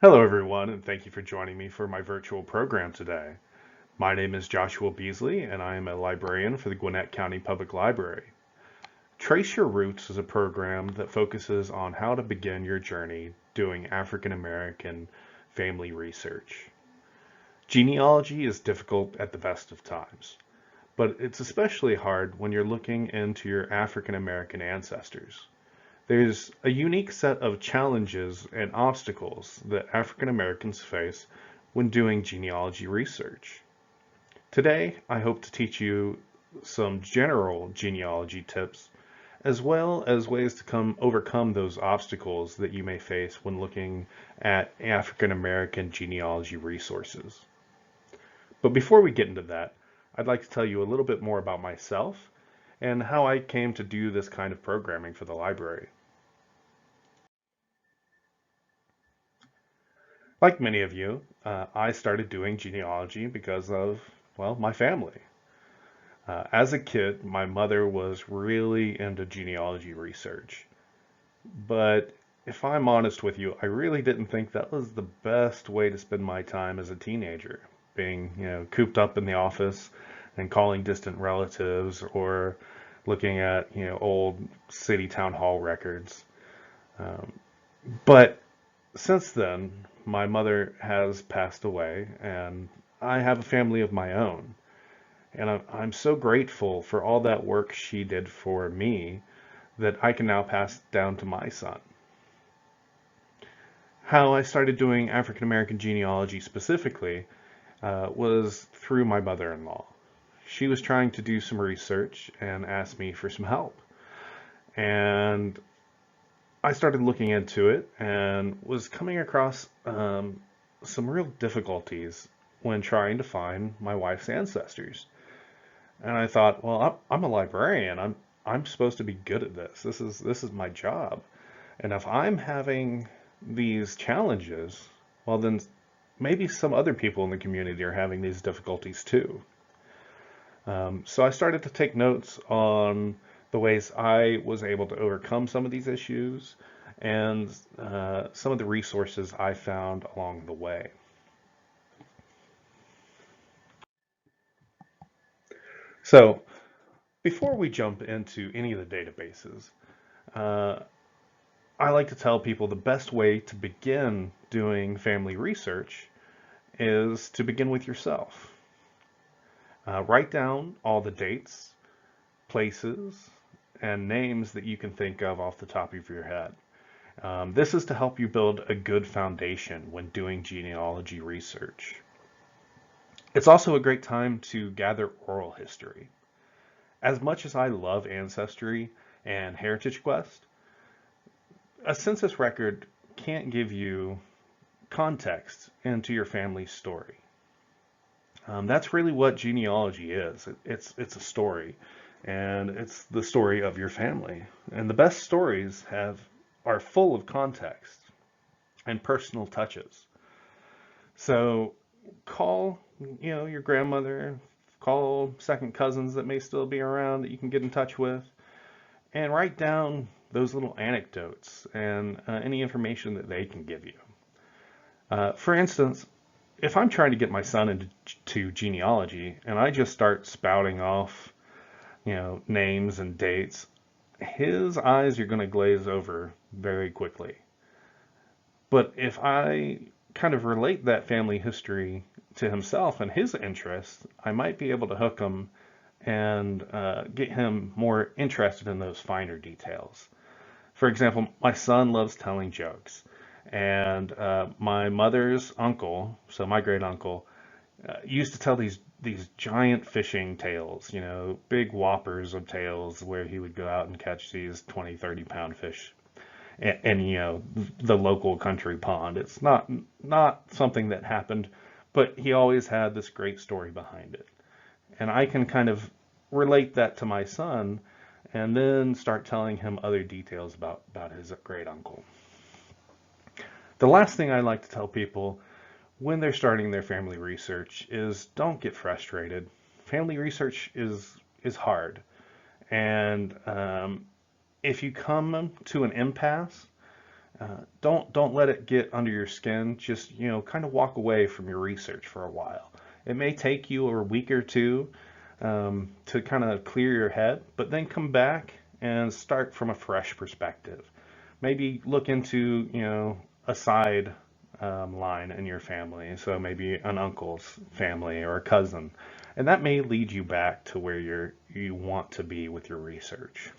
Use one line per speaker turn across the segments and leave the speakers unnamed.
Hello, everyone, and thank you for joining me for my virtual program today. My name is Joshua Beasley, and I am a librarian for the Gwinnett County Public Library. Trace Your Roots is a program that focuses on how to begin your journey doing African American family research. Genealogy is difficult at the best of times, but it's especially hard when you're looking into your African American ancestors. There's a unique set of challenges and obstacles that African Americans face when doing genealogy research. Today, I hope to teach you some general genealogy tips, as well as ways to overcome those obstacles that you may face when looking at African American genealogy resources. But before we get into that, I'd like to tell you a little bit more about myself and how I came to do this kind of programming for the library. Like many of you, I started doing genealogy because of, well, my family. As a kid, my mother was really into genealogy research. But if I'm honest with you, I really didn't think that was the best way to spend my time as a teenager, being, cooped up in the office and calling distant relatives or looking at, old city town hall records. Um, but since then, my mother has passed away, and I have a family of my own. And I'm so grateful for all that work she did for me that I can now pass down to my son. How I started doing African American genealogy specifically was through my mother in law. She was trying to do some research and asked me for some help. And I started looking into it and was coming across some real difficulties when trying to find my wife's ancestors. And I thought, well, I'm a librarian. I'm supposed to be good at this. This is my job. And if I'm having these challenges, well, then maybe some other people in the community are having these difficulties too. So I started to take notes on the ways I was able to overcome some of these issues and some of the resources I found along the way. So before we jump into any of the databases, uh, I like to tell people the best way to begin doing family research is to begin with yourself. Write down all the dates, places, and names that you can think of off the top of your head. This is to help you build a good foundation when doing genealogy research. It's also a great time to gather oral history. As much as I love Ancestry and Heritage Quest, a census record can't give you context into your family's story. That's really what genealogy is. It's a story, and it's the story of your family. And the best stories are full of context and personal touches. So call, your grandmother, call second cousins that may still be around that you can get in touch with, and write down those little anecdotes and any information that they can give you. For instance, if I'm trying to get my son into genealogy and I just start spouting off, names and dates, his eyes are going to glaze over very quickly. But if I kind of relate that family history to himself and his interests, I might be able to hook him and get him more interested in those finer details. For example, my son loves telling jokes, and my mother's uncle, so my great uncle, used to tell these giant fishing tales, big whoppers of tales where he would go out and catch these 20, 30 pound fish and the local country pond. It's not something that happened, but he always had this great story behind it. And I can kind of relate that to my son and then start telling him other details about his great uncle. The last thing I like to tell people when they're starting their family research is don't get frustrated. Family research is hard, and if you come to an impasse, Don't let it get under your skin. Just, kind of walk away from your research for a while. It may take you a week or two to kind of clear your head, but then come back and start from a fresh perspective. Maybe look into, a side line in your family. So maybe an uncle's family or a cousin. And that may lead you back to where you want to be with your research.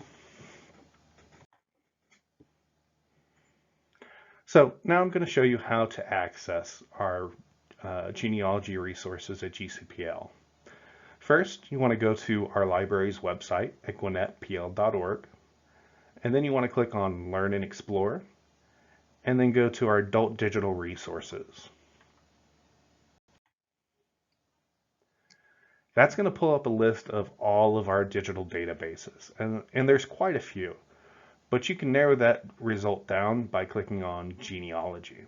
So now I'm going to show you how to access our genealogy resources at GCPL. First, you want to go to our library's website at gwinnetpl.org, and then you want to click on Learn and Explore, and then go to our Adult Digital Resources. That's going to pull up a list of all of our digital databases, and there's quite a few, but you can narrow that result down by clicking on Genealogy.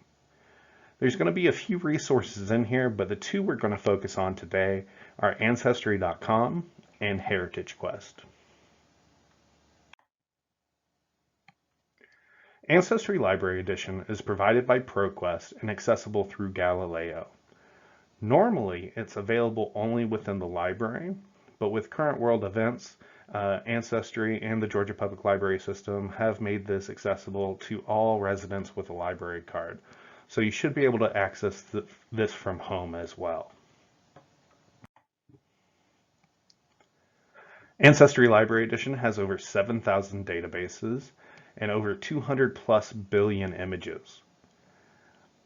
There's going to be a few resources in here, but the two we're going to focus on today are Ancestry.com and Heritage Quest. Ancestry Library Edition is provided by ProQuest and accessible through Galileo. Normally, it's available only within the library, but with current world events, Ancestry and the Georgia Public Library System have made this accessible to all residents with a library card. So you should be able to access this from home as well. Ancestry Library Edition has over 7,000 databases and over 200 plus billion images.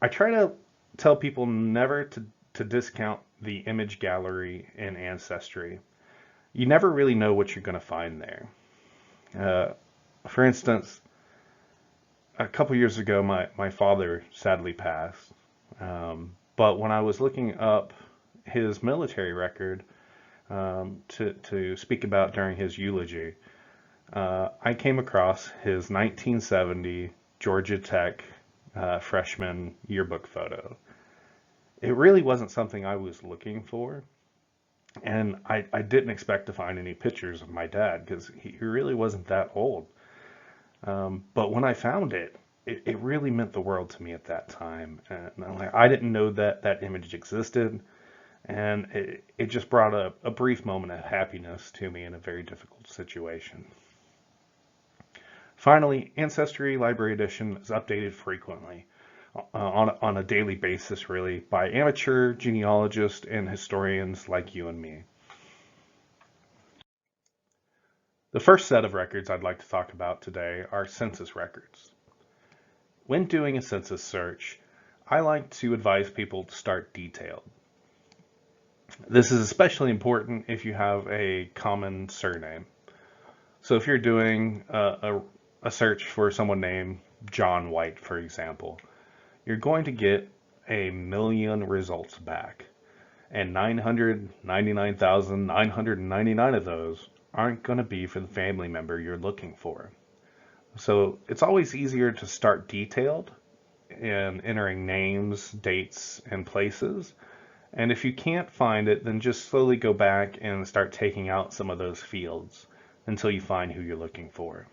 I try to tell people never to discount the image gallery in Ancestry. You never really know what you're going to find there. For instance, a couple years ago, my father sadly passed. But when I was looking up his military record to speak about during his eulogy, I came across his 1970 Georgia Tech freshman yearbook photo. It really wasn't something I was looking for, and I didn't expect to find any pictures of my dad because he really wasn't that old. But when I found it, it really meant the world to me at that time. And I didn't know that image existed, and it just brought a brief moment of happiness to me in a very difficult situation. Finally, Ancestry Library Edition is updated frequently, on a daily basis, really, by amateur genealogists and historians like you and me. The first set of records I'd like to talk about today are census records. When doing a census search, I like to advise people to start detailed. This is especially important if you have a common surname. So if you're doing a search for someone named John White, for example, you're going to get 1,000,000 results back, and 999,999 of those aren't going to be for the family member you're looking for. So it's always easier to start detailed and entering names, dates, and places. And if you can't find it, then just slowly go back and start taking out some of those fields until you find who you're looking for.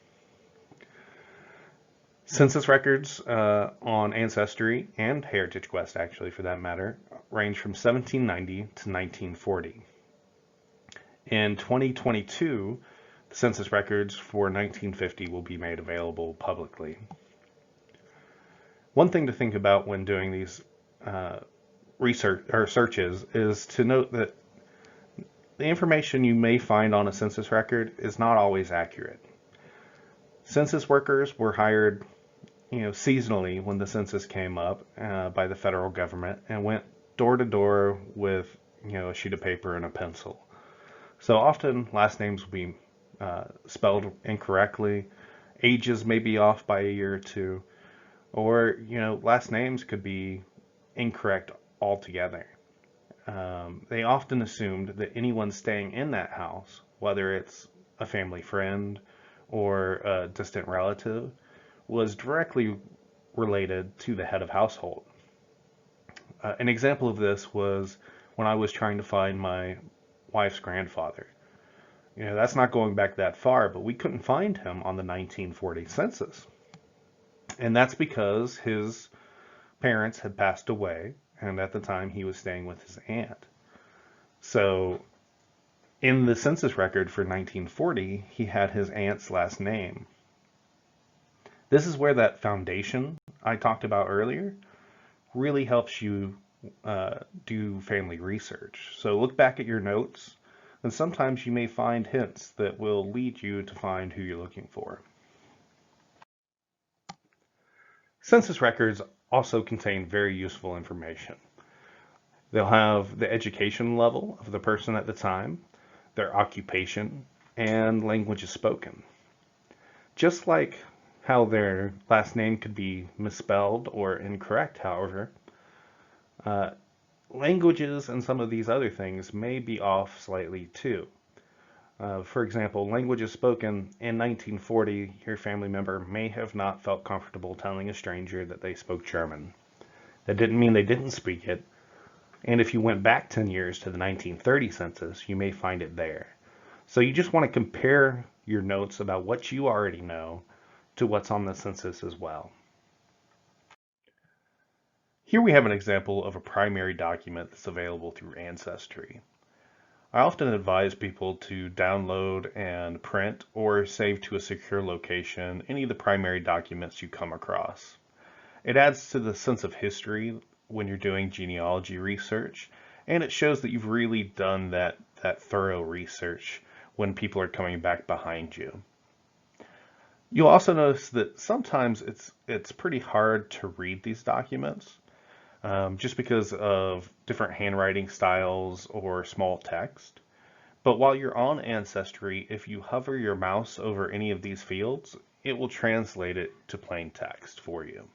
Census records on Ancestry and Heritage Quest, actually, for that matter, range from 1790 to 1940. In 2022, the census records for 1950 will be made available publicly. One thing to think about when doing these research or searches is to note that the information you may find on a census record is not always accurate. Census workers were hired seasonally when the census came up by the federal government and went door to door with, a sheet of paper and a pencil. So often last names will be spelled incorrectly, ages may be off by a year or two, or, last names could be incorrect altogether. They often assumed that anyone staying in that house, whether it's a family friend or a distant relative, was directly related to the head of household. An example of this was when I was trying to find my wife's grandfather. That's not going back that far, but we couldn't find him on the 1940 census. And that's because his parents had passed away, and at the time he was staying with his aunt. So in the census record for 1940, he had his aunt's last name. This is where that foundation I talked about earlier really helps you do family research. So look back at your notes, and sometimes you may find hints that will lead you to find who you're looking for. Census records also contain very useful information. They'll have the education level of the person at the time, their occupation, and languages spoken. Just like how their last name could be misspelled or incorrect, however, languages and some of these other things may be off slightly too. For example, languages spoken in 1940, your family member may have not felt comfortable telling a stranger that they spoke German. That didn't mean they didn't speak it, and if you went back 10 years to the 1930 census, you may find it there. So you just want to compare your notes about what you already know to what's on the census as well. Here we have an example of a primary document that's available through Ancestry. I often advise people to download and print or save to a secure location any of the primary documents you come across. It adds to the sense of history when you're doing genealogy research, and it shows that you've really done that thorough research when people are coming back behind you. You'll also notice that sometimes it's pretty hard to read these documents. Just because of different handwriting styles or small text. But while you're on Ancestry, if you hover your mouse over any of these fields, it will translate it to plain text for you.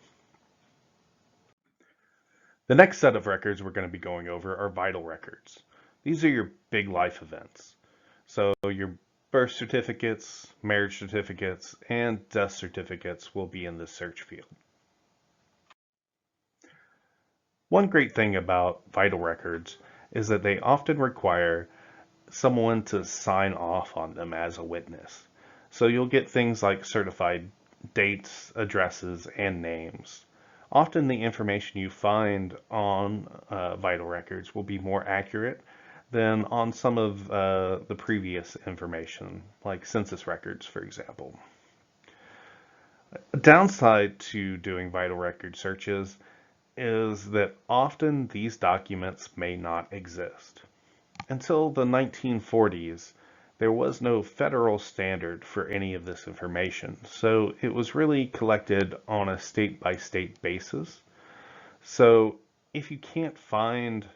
The next set of records we're going to be going over are vital records. These are your big life events. So your birth certificates, marriage certificates, and death certificates will be in this search field. One great thing about vital records is that they often require someone to sign off on them as a witness. So you'll get things like certified dates, addresses, and names. Often the information you find on vital records will be more accurate than on some of the previous information, like census records, for example. A downside to doing vital record searches is that often these documents may not exist. Until the 1940s, there was no federal standard for any of this information, so it was really collected on a state-by-state basis. So if you can't find,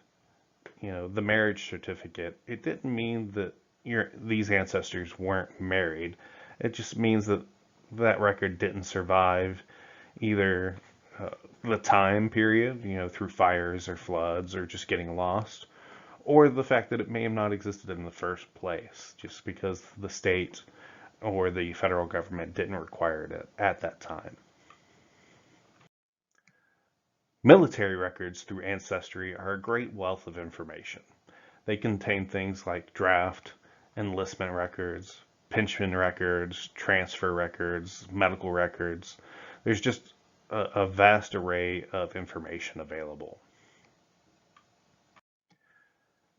the marriage certificate, it didn't mean that these ancestors weren't married. It just means that that record didn't survive either the time period, through fires or floods or just getting lost, or the fact that it may have not existed in the first place, just because the state or the federal government didn't require it at that time. Military records through Ancestry are a great wealth of information. They contain things like draft, enlistment records, pension records, transfer records, medical records. There's just a vast array of information available.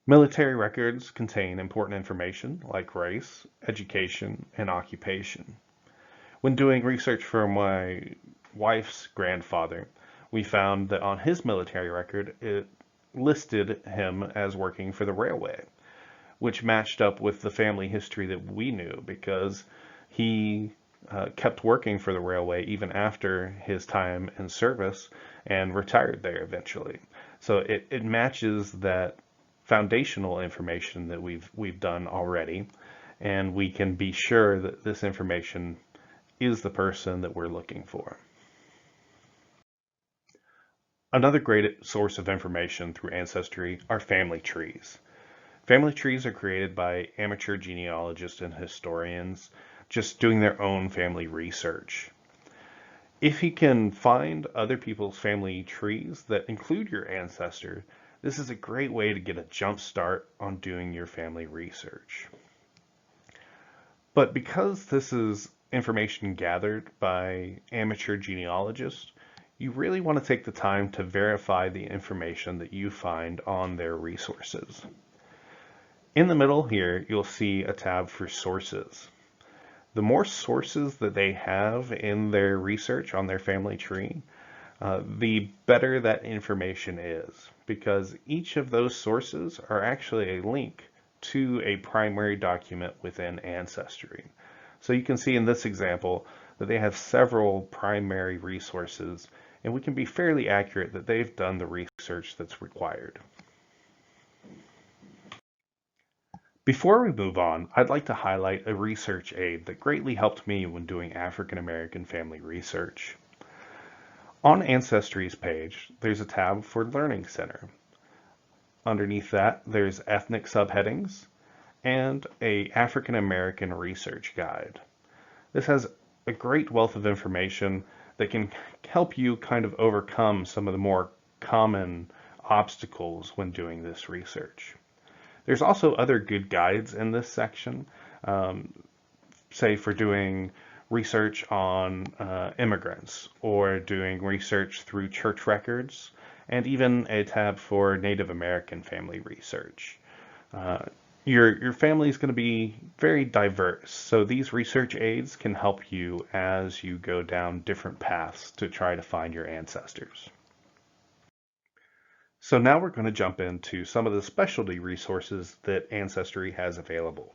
Military records contain important information like race, education, and occupation. When doing research for my wife's grandfather, we found that on his military record, it listed him as working for the railway, which matched up with the family history that we knew because he kept working for the railway even after his time in service and retired there eventually. So it matches that foundational information that we've done already, and we can be sure that this information is the person that we're looking for. Another great source of information through Ancestry are family trees. Family trees are created by amateur genealogists and historians just doing their own family research. If you can find other people's family trees that include your ancestor, this is a great way to get a jump start on doing your family research. But because this is information gathered by amateur genealogists, you really want to take the time to verify the information that you find on their resources. In the middle here, you'll see a tab for sources. The more sources that they have in their research on their family tree, the better that information is, because each of those sources are actually a link to a primary document within Ancestry. So you can see in this example that they have several primary resources, and we can be fairly accurate that they've done the research that's required. Before we move on, I'd like to highlight a research aid that greatly helped me when doing African American family research. On Ancestry's page, there's a tab for Learning Center. Underneath that, there's ethnic subheadings and a African American research guide. This has a great wealth of information that can help you kind of overcome some of the more common obstacles when doing this research. There's also other good guides in this section, say for doing research on immigrants or doing research through church records, and even a tab for Native American family research. Your family is going to be very diverse, so these research aids can help you as you go down different paths to try to find your ancestors. So now we're going to jump into some of the specialty resources that Ancestry has available.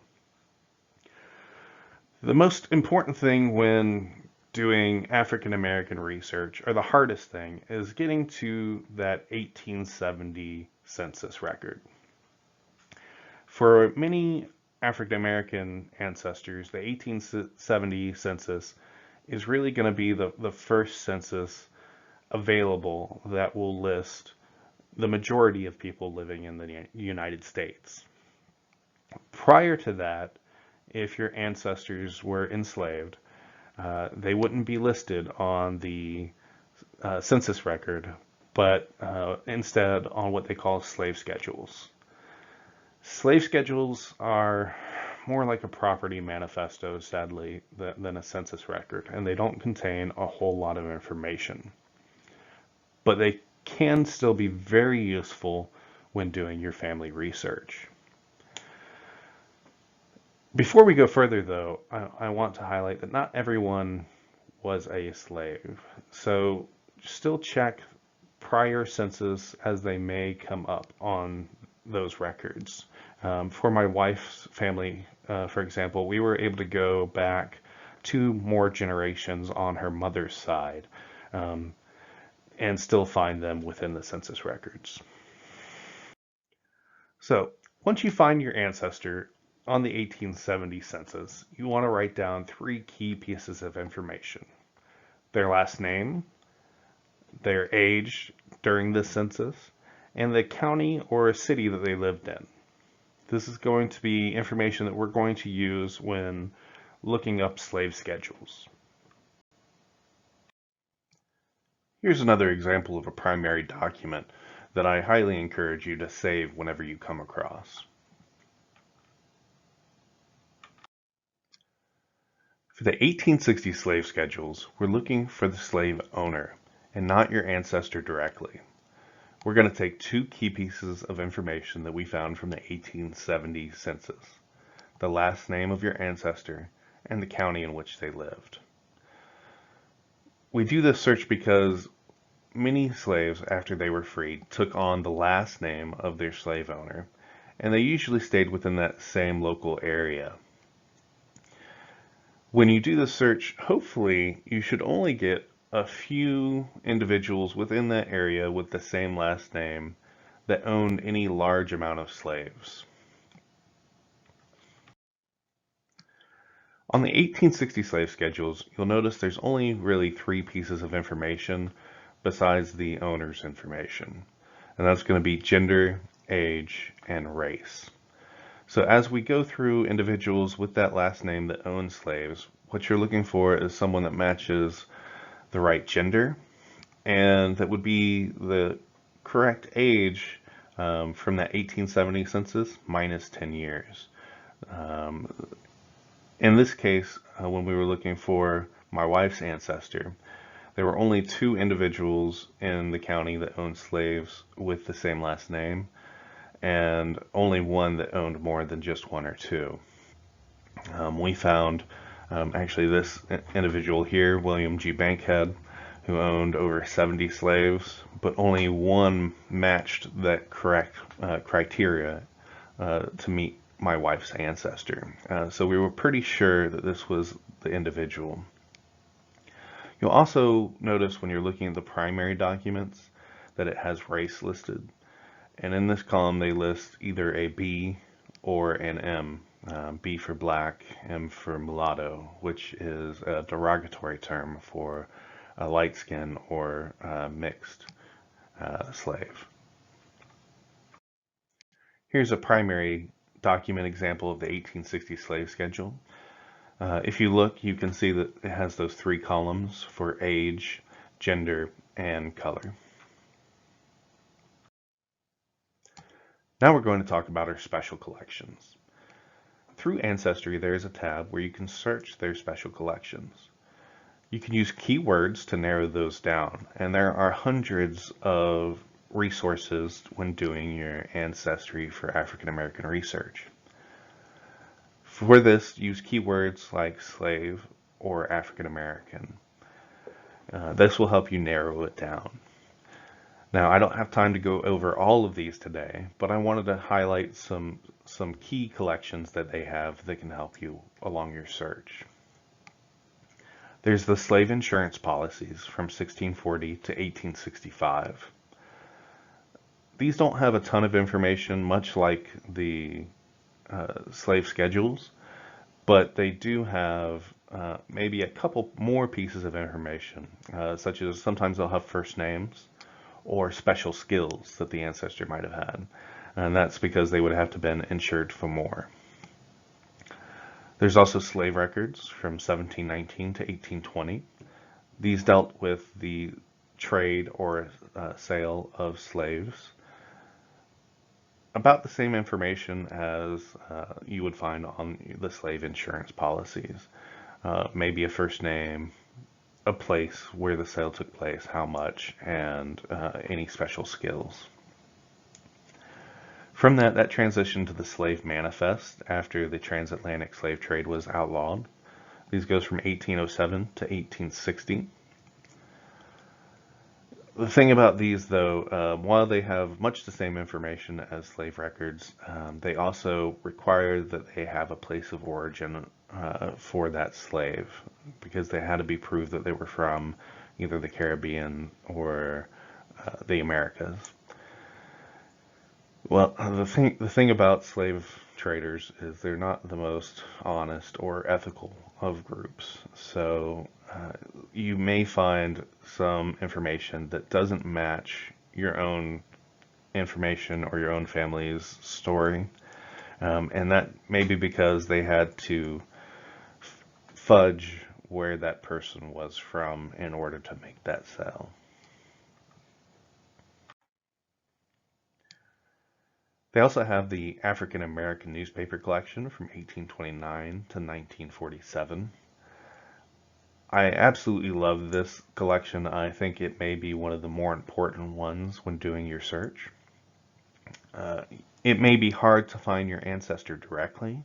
The most important thing when doing African American research, or the hardest thing, is getting to that 1870 census record. For many African American ancestors, the 1870 census is really going to be the first census available that will list the majority of people living in the United States. Prior to that, if your ancestors were enslaved, they wouldn't be listed on the census record, but instead on what they call slave schedules. Slave schedules are more like a property manifesto, sadly, than a census record, and they don't contain a whole lot of information. But they can still be very useful when doing your family research. Before we go further, though, I want to highlight that not everyone was a slave. So still check prior census as they may come up on those records. For my wife's family, for example, we were able to go back 2 more generations on her mother's side, and still find them within the census records. So once you find your ancestor on the 1870 census, you want to write down 3 key pieces of information: their last name, their age during the census, and the county or city that they lived in. This is going to be information that we're going to use when looking up slave schedules. Here's another example of a primary document that I highly encourage you to save whenever you come across. For the 1860 slave schedules, we're looking for the slave owner and not your ancestor directly. We're going to take 2 key pieces of information that we found from the 1870 census: the last name of your ancestor and the county in which they lived. We do this search because many slaves, after they were freed, took on the last name of their slave owner, and they usually stayed within that same local area. When you do the search, hopefully you should only get a few individuals within that area with the same last name that owned any large amount of slaves. On the 1860 slave schedules, you'll notice there's only really 3 pieces of information besides the owner's information, and that's going to be gender, age, and race. So as we go through individuals with that last name that own slaves, what you're looking for is someone that matches the right gender, and that would be the correct age from that 1870 census minus 10 years. In this case, when we were looking for my wife's ancestor, there were only 2 individuals in the county that owned slaves with the same last name, and only one that owned more than just 1 or 2. We found actually this individual here, William G. Bankhead, who owned over 70 slaves, but only one matched that correct criteria to meet my wife's ancestor. So we were pretty sure that this was the individual. You'll also notice when you're looking at the primary documents that it has race listed. And in this column, they list either a B or an M. B for black, M for mulatto, which is a derogatory term for a light skin or mixed slave. Here's a primary document example of the 1860 slave schedule. If you look, you can see that it has those 3 columns for age, gender, and color. Now we're going to talk about our special collections. Through Ancestry, there is a tab where you can search their special collections. You can use keywords to narrow those down, and there are hundreds of resources when doing your Ancestry for African American research. For this, use keywords like slave or African American. This will help you narrow it down. Now, I don't have time to go over all of these today, but I wanted to highlight some key collections that they have that can help you along your search. There's the slave insurance policies from 1640 to 1865. These don't have a ton of information, much like the slave schedules, but they do have maybe a couple more pieces of information, such as sometimes they'll have first names or special skills that the ancestor might have had, and that's because they would have to have been insured for more. There's also slave records from 1719 to 1820. These dealt with the trade or sale of slaves. About the same information as you would find on the slave insurance policies. Maybe a first name, a place where the sale took place, how much, and any special skills. From that transitioned to the slave manifest after the transatlantic slave trade was outlawed. These goes from 1807 to 1860. The thing about these, though, while they have much the same information as slave records, they also require that they have a place of origin for that slave, because they had to be proved that they were from either the Caribbean or the Americas. Well, the thing about slave traders is they're not the most honest or ethical of groups. So you may find some information that doesn't match your own information or your own family's story. And that may be because they had to fudge where that person was from in order to make that sale. They also have the African American newspaper collection from 1829 to 1947. I absolutely love this collection. I think it may be one of the more important ones when doing your search. It may be hard to find your ancestor directly,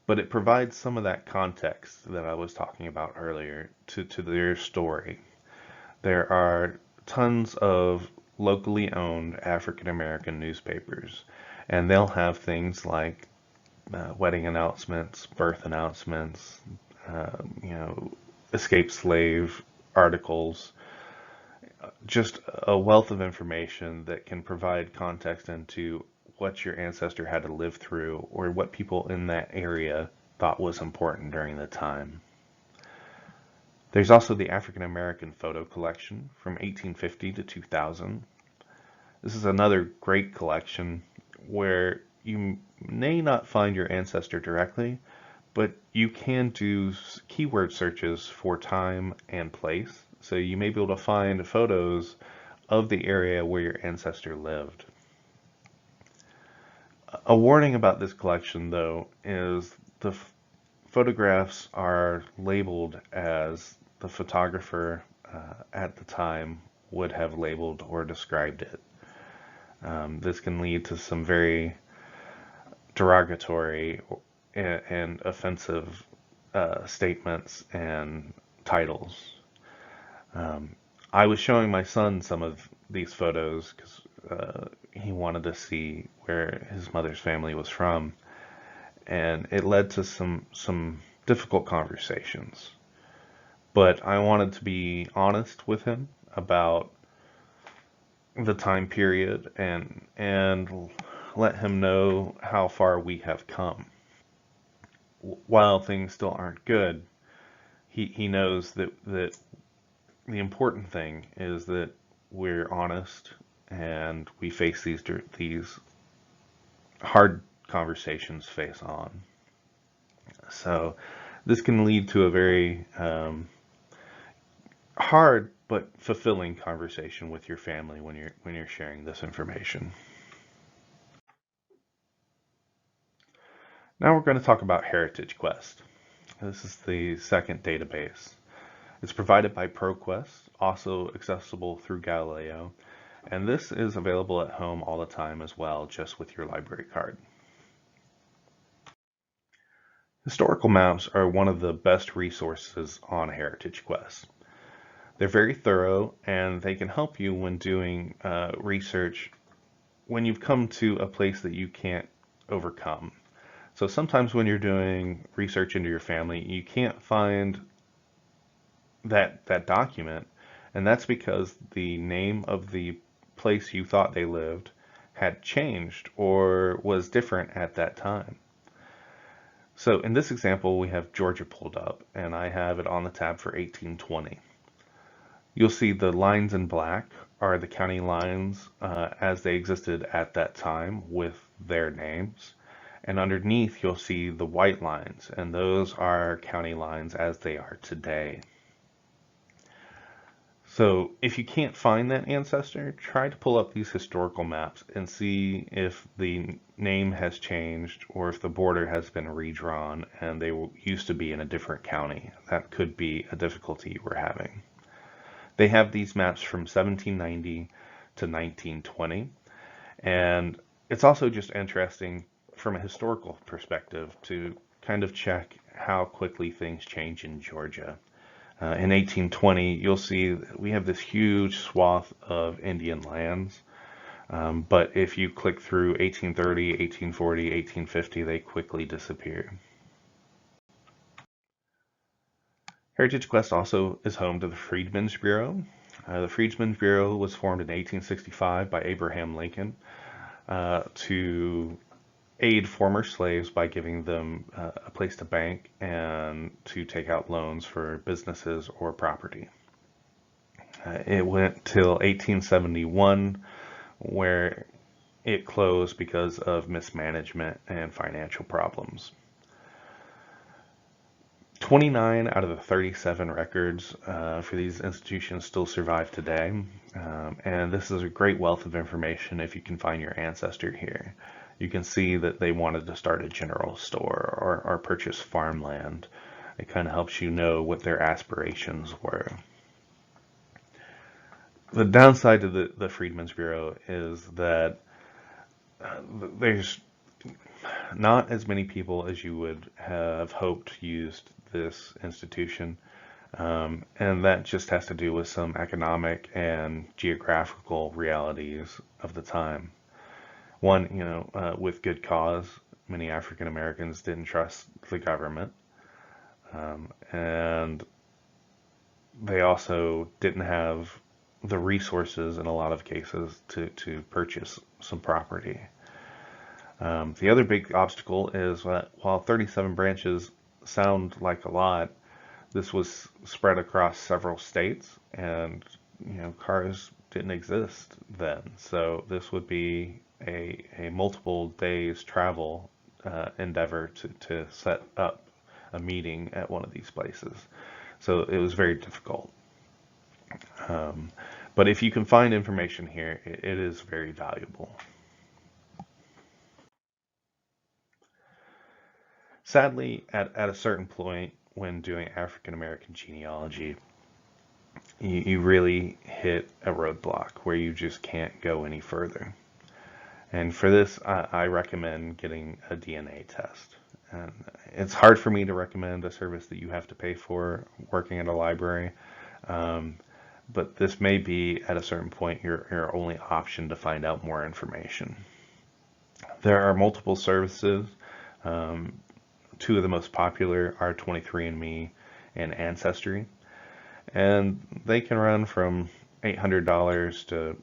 but it provides some of that context that I was talking about earlier to their story. There are tons of locally owned African American newspapers, and they'll have things like wedding announcements, birth announcements, escaped slave articles, just a wealth of information that can provide context into what your ancestor had to live through or what people in that area thought was important during the time. There's also the African American photo collection from 1850 to 2000. This is another great collection where you may not find your ancestor directly, but you can do keyword searches for time and place. So you may be able to find photos of the area where your ancestor lived. A warning about this collection, though, is the photographs are labeled as the photographer at the time would have labeled or described it. This can lead to some very derogatory and offensive statements and titles. I was showing my son some of these photos because he wanted to see where his mother's family was from, and it led to some difficult conversations. But I wanted to be honest with him about the time period and let him know how far we have come. While things still aren't good, he knows that the important thing is that we're honest and we face these hard conversations face on. So this can lead to a very hard but fulfilling conversation with your family when you're sharing this information. Now we're going to talk about Heritage Quest. This is the second database. It's provided by ProQuest, also accessible through Galileo, and this is available at home all the time as well, just with your library card. Historical maps are one of the best resources on Heritage Quest. They're very thorough and they can help you when doing research when you've come to a place that you can't overcome. So sometimes when you're doing research into your family, you can't find that document, and that's because the name of the place you thought they lived had changed or was different at that time. So in this example, we have Georgia pulled up, and I have it on the tab for 1820. You'll see the lines in black are the county lines as they existed at that time with their names. And underneath, you'll see the white lines, and those are county lines as they are today. So if you can't find that ancestor, try to pull up these historical maps and see if the name has changed or if the border has been redrawn and they used to be in a different county. That could be a difficulty we're having. They have these maps from 1790 to 1920, and it's also just interesting from a historical perspective to kind of check how quickly things change in Georgia. In 1820, you'll see we have this huge swath of Indian lands, but if you click through 1830, 1840, 1850, they quickly disappear. Heritage Quest also is home to the Freedmen's Bureau. The Freedmen's Bureau was formed in 1865 by Abraham Lincoln to aid former slaves by giving them a place to bank and to take out loans for businesses or property. It went till 1871 where it closed because of mismanagement and financial problems. 29 out of the 37 records for these institutions still survive today, and this is a great wealth of information if you can find your ancestor here. You can see that they wanted to start a general store or purchase farmland. It kind of helps you know what their aspirations were. The downside to the Freedmen's Bureau is that there's not as many people as you would have hoped used this institution, and that just has to do with some economic and geographical realities of the time. One, with good cause, many African Americans didn't trust the government, and they also didn't have the resources in a lot of cases to purchase some property. The other big obstacle is that while 37 branches sound like a lot, this was spread across several states, and cars didn't exist then, so this would be a multiple days travel endeavor to set up a meeting at one of these places. So it was very difficult. But if you can find information here, it is very valuable. Sadly, at a certain point when doing African American genealogy, you really hit a roadblock where you just can't go any further. And for this, I recommend getting a DNA test. And it's hard for me to recommend a service that you have to pay for working at a library, um, but this may be at a certain point your only option to find out more information. There are multiple services. Um, Two of the most popular are 23andMe and Ancestry, and they can run from $800 to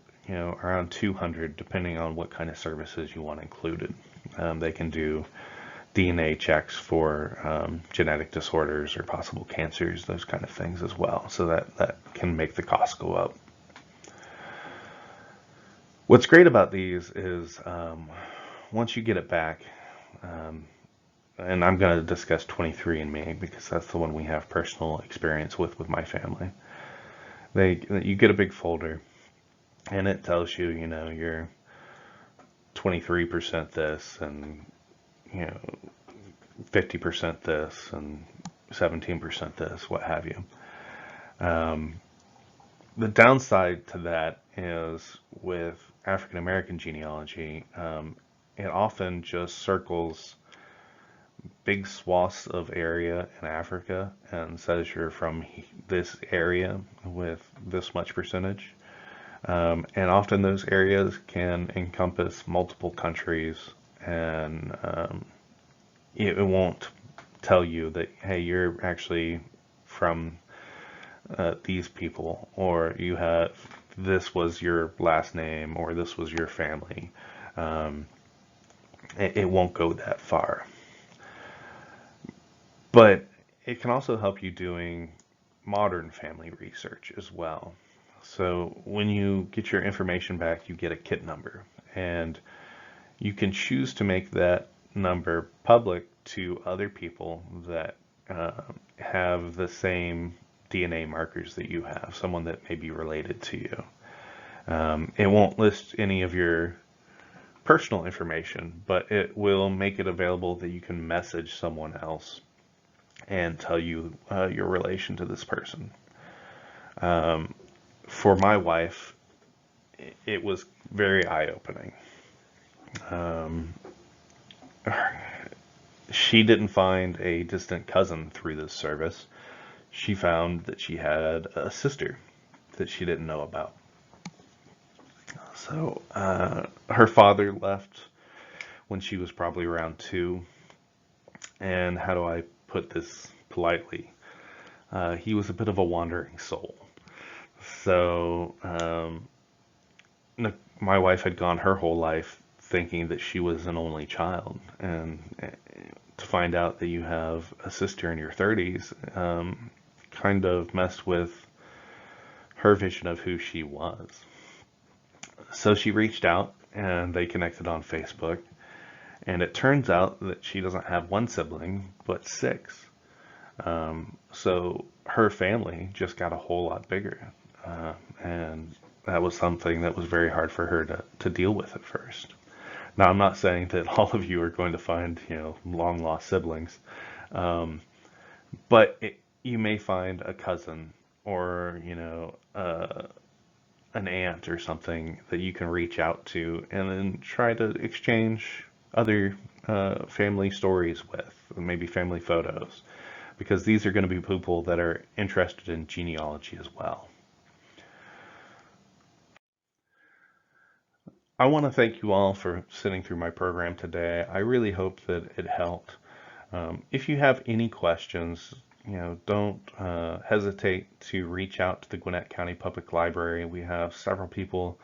around 200 depending on what kind of services you want included. They can do DNA checks for genetic disorders or possible cancers, those kind of things as well. So that can make the cost go up. What's great about these is once you get it back, and I'm going to discuss 23andMe because that's the one we have personal experience with my family. You get a big folder, and it tells you, you're 23% this, and 50% this, and 17% this, what have you. The downside to that is with African American genealogy, it often just circles big swaths of area in Africa and says you're from this area with this much percentage. And often those areas can encompass multiple countries, and it won't tell you that, hey, you're actually from these people, or this was your last name, or this was your family. It won't go that far. But it can also help you doing modern family research as well. So when you get your information back, you get a kit number, and you can choose to make that number public to other people that have the same DNA markers that you have, someone that may be related to you. It won't list any of your personal information, but it will make it available that you can message someone else and tell you your relation to this person. For my wife, it was very eye-opening. She didn't find a distant cousin through this service. She found that she had a sister that she didn't know about. So her father left when she was probably around 2. And how do I put this politely? He was a bit of a wandering soul. So my wife had gone her whole life thinking that she was an only child, and to find out that you have a sister in your 30s kind of messed with her vision of who she was. So she reached out, and they connected on Facebook, and it turns out that she doesn't have one sibling, but 6. So her family just got a whole lot bigger, and that was something that was very hard for her to deal with at first. Now, I'm not saying that all of you are going to find, long lost siblings, but you may find a cousin or, an aunt or something that you can reach out to and then try to exchange other family stories with, maybe family photos, because these are going to be people that are interested in genealogy as well. I want to thank you all for sitting through my program today. I really hope that it helped. If you have any questions, don't hesitate to reach out to the Gwinnett County Public Library. We have several people,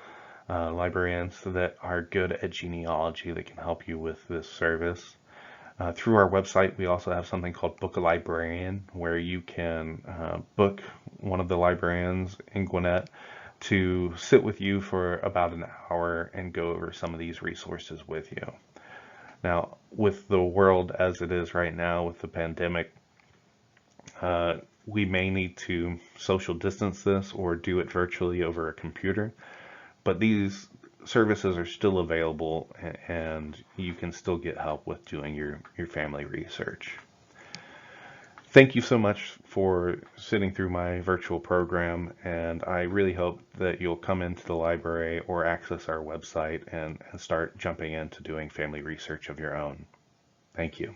librarians that are good at genealogy that can help you with this service. Through our website, we also have something called Book a Librarian, where you can book one of the librarians in Gwinnett to sit with you for about an hour and go over some of these resources with you. Now, with the world as it is right now with the pandemic, we may need to social distance this or do it virtually over a computer, but these services are still available and you can still get help with doing your family research. Thank you so much for sitting through my virtual program, and I really hope that you'll come into the library or access our website and start jumping into doing family research of your own. Thank you.